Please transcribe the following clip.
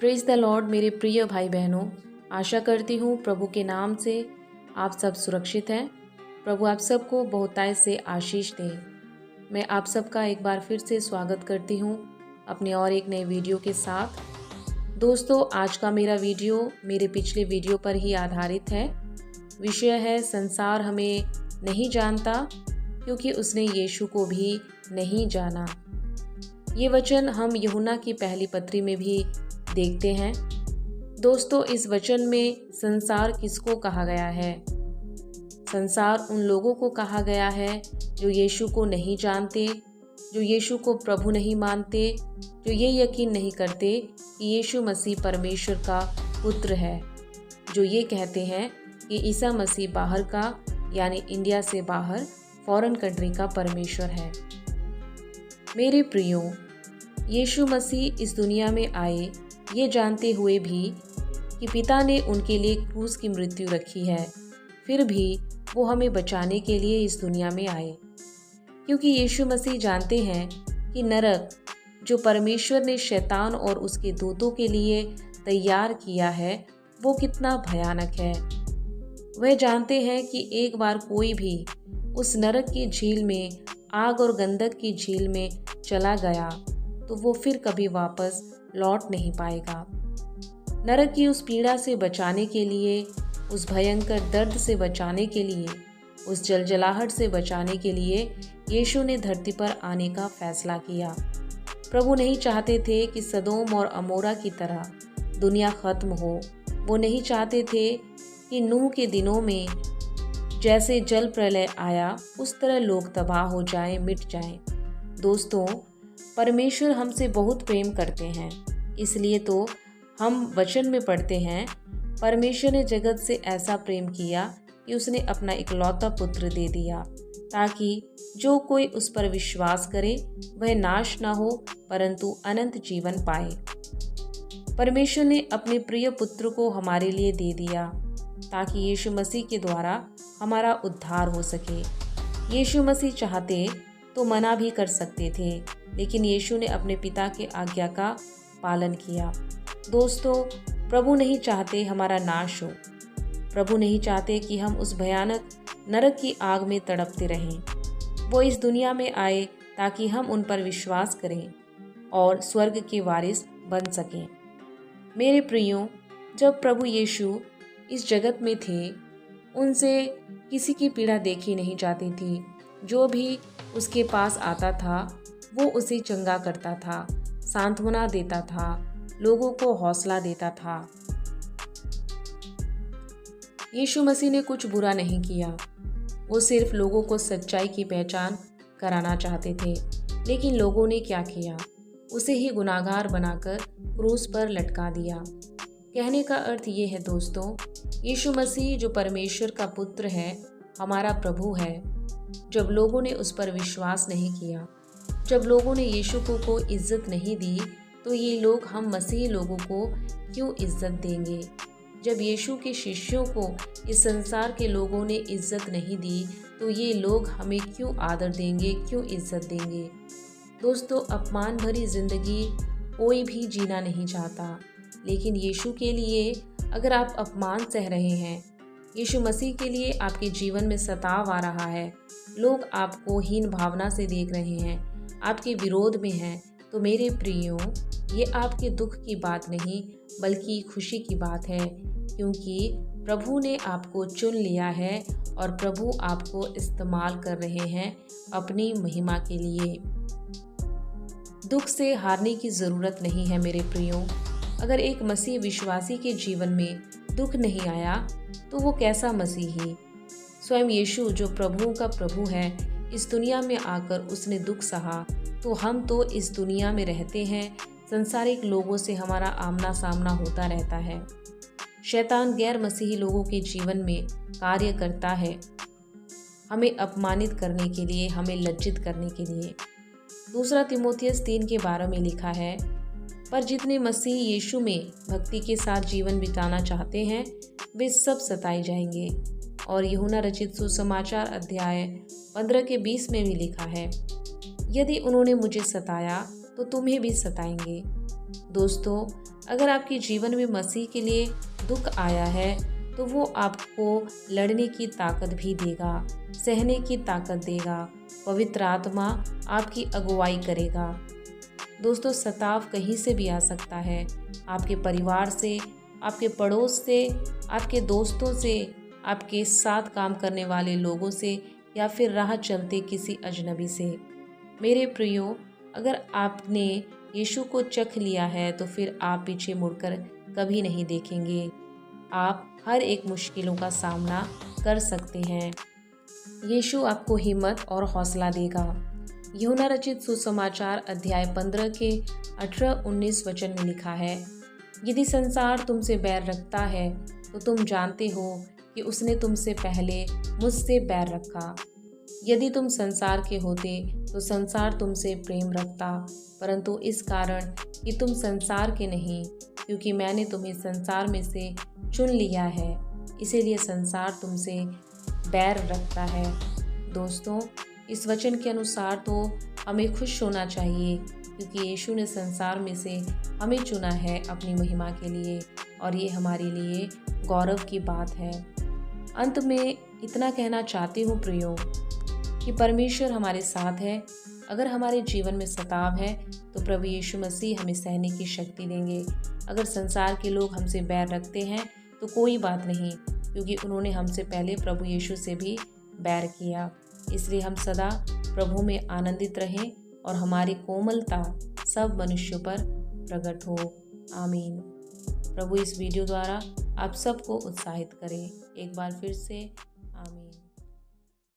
Praise the Lord. मेरे प्रिय भाई बहनों, आशा करती हूँ प्रभु के नाम से आप सब सुरक्षित हैं। प्रभु आप सबको बहुतायत से आशीष दे। मैं आप सबका एक बार फिर से स्वागत करती हूँ अपने और एक नए वीडियो के साथ। दोस्तों, आज का मेरा वीडियो मेरे पिछले वीडियो पर ही आधारित है। विषय है संसार हमें नहीं जानता क्योंकि उसने यीशु को भी नहीं जाना। ये वचन हम यूहन्ना की पहली पत्री में भी देखते हैं। दोस्तों, इस वचन में संसार किसको कहा गया है? संसार उन लोगों को कहा गया है जो यीशु को नहीं जानते, जो यीशु को प्रभु नहीं मानते, जो ये यकीन नहीं करते कि यीशु मसीह परमेश्वर का पुत्र है, जो ये कहते हैं कि ईसा मसीह बाहर का यानी इंडिया से बाहर फॉरेन कंट्री का परमेश्वर है। मेरे प्रियो, यीशु मसीह इस दुनिया में आए ये जानते हुए भी कि पिता ने उनके लिए क्रूस की मृत्यु रखी है, फिर भी वो हमें बचाने के लिए इस दुनिया में आए। क्योंकि यीशु मसीह जानते हैं कि नरक जो परमेश्वर ने शैतान और उसके दूतों के लिए तैयार किया है वो कितना भयानक है। वह जानते हैं कि एक बार कोई भी उस नरक की झील में, आग और गंधक की झील में चला गया तो वो फिर कभी वापस लौट नहीं पाएगा। नरक की उस पीड़ा से बचाने के लिए, उस भयंकर दर्द से बचाने के लिए, उस जलजलाहट से बचाने के लिए यीशु ने धरती पर आने का फैसला किया। प्रभु नहीं चाहते थे कि सदोम और अमोरा की तरह दुनिया खत्म हो। वो नहीं चाहते थे कि नूह के दिनों में जैसे जल प्रलय आया उस तरह लोग तबाह हो जाएं, मिट जाएं। दोस्तों, परमेश्वर हमसे बहुत प्रेम करते हैं, इसलिए तो हम वचन में पढ़ते हैं, परमेश्वर ने जगत से ऐसा प्रेम किया कि उसने अपना इकलौता पुत्र दे दिया, ताकि जो कोई उस पर विश्वास करे वह नाश ना हो परंतु अनंत जीवन पाए। परमेश्वर ने अपने प्रिय पुत्र को हमारे लिए दे दिया ताकि यीशु मसीह के द्वारा हमारा उद्धार हो सके। यीशु मसीह चाहते तो मना भी कर सकते थे, लेकिन यीशु ने अपने पिता के आज्ञा का पालन किया। दोस्तों, प्रभु नहीं चाहते हमारा नाश हो। प्रभु नहीं चाहते कि हम उस भयानक नरक की आग में तड़पते रहें। वो इस दुनिया में आए ताकि हम उन पर विश्वास करें और स्वर्ग के वारिस बन सकें। मेरे प्रियो, जब प्रभु यीशु इस जगत में थे, उनसे किसी की पीड़ा देखी नहीं जाती थी। जो भी उसके पास आता था वो उसे चंगा करता था, सांत्वना देता था, लोगों को हौसला देता था। यीशु मसीह ने कुछ बुरा नहीं किया। वो सिर्फ लोगों को सच्चाई की पहचान कराना चाहते थे। लेकिन लोगों ने क्या किया? उसे ही गुनाहगार बनाकर क्रूस पर लटका दिया। कहने का अर्थ ये है दोस्तों, यीशु मसीह जो परमेश्वर का पुत्र है, हमारा प्रभु है। जब लोगों ने उस पर विश्वास नहीं किया, जब लोगों ने यीशु को इज्जत नहीं दी, तो ये लोग हम मसीही लोगों को क्यों इज्जत देंगे? जब यीशु के शिष्यों को इस संसार के लोगों ने इज्जत नहीं दी, तो ये लोग हमें क्यों आदर देंगे, क्यों इज्जत देंगे? दोस्तों, अपमान भरी जिंदगी कोई भी जीना नहीं चाहता, लेकिन यीशु के लिए अगर आप अपमान सह रहे हैं, यीशु मसीह के लिए आपके जीवन में सताव आ रहा है, लोग आपको हीन भावना से देख रहे हैं, आपके विरोध में हैं, तो मेरे प्रियो, ये आपके दुख की बात नहीं बल्कि खुशी की बात है, क्योंकि प्रभु ने आपको चुन लिया है और प्रभु आपको इस्तेमाल कर रहे हैं अपनी महिमा के लिए। दुख से हारने की ज़रूरत नहीं है मेरे प्रियो। अगर एक मसीह विश्वासी के जीवन में दुख नहीं आया तो वो कैसा मसीही? स्वयं यीशु जो प्रभुओं का प्रभु है, इस दुनिया में आकर उसने दुख सहा, तो हम तो इस दुनिया में रहते हैं, संसारिक लोगों से हमारा आमना सामना होता रहता है। शैतान गैर मसीही लोगों के जीवन में कार्य करता है, हमें अपमानित करने के लिए, हमें लज्जित करने के लिए। दूसरा तीमुथियुस 3 के 12 में लिखा है, पर जितने मसीह यीशु में भक्ति के साथ जीवन बिताना चाहते हैं वे सब सताए जाएंगे। और यूहन्ना रचित सुसमाचार अध्याय 15 के 20 में भी लिखा है, यदि उन्होंने मुझे सताया तो तुम्हें भी सताएंगे। दोस्तों, अगर आपके जीवन में मसीह के लिए दुख आया है तो वो आपको लड़ने की ताकत भी देगा, सहने की ताकत देगा। पवित्र आत्मा आपकी अगुवाई करेगा। दोस्तों, सताव कहीं से भी आ सकता है, आपके परिवार से, आपके पड़ोस से, आपके दोस्तों से, आपके साथ काम करने वाले लोगों से, या फिर राह चलते किसी अजनबी से। मेरे प्रियो, अगर आपने यीशु को चख लिया है तो फिर आप पीछे मुड़कर कभी नहीं देखेंगे। आप हर एक मुश्किलों का सामना कर सकते हैं। यीशु आपको हिम्मत और हौसला देगा। यूहन्ना रचित सुसमाचार अध्याय 15 के 18-19 वचन में लिखा है, यदि संसार तुमसे बैर रखता है तो तुम जानते हो कि उसने तुमसे पहले मुझसे बैर रखा। यदि तुम संसार के होते तो संसार तुमसे प्रेम रखता, परंतु इस कारण कि तुम संसार के नहीं, क्योंकि मैंने तुम्हें संसार में से चुन लिया है, इसीलिए संसार तुमसे बैर रखता है। दोस्तों, इस वचन के अनुसार तो हमें खुश होना चाहिए, क्योंकि यीशु ने संसार में से हमें चुना है अपनी महिमा के लिए, और ये हमारे लिए गौरव की बात है। अंत में इतना कहना चाहती हूँ प्रियो, कि परमेश्वर हमारे साथ है। अगर हमारे जीवन में सताव है तो प्रभु यीशु मसीह हमें सहने की शक्ति देंगे। अगर संसार के लोग हमसे बैर रखते हैं तो कोई बात नहीं, क्योंकि उन्होंने हमसे पहले प्रभु यीशु से भी बैर किया। इसलिए हम सदा प्रभु में आनंदित रहें और हमारी कोमलता सब मनुष्यों पर प्रकट हो। आमीन। प्रभु इस वीडियो द्वारा आप सबको उत्साहित करें। एक बार फिर से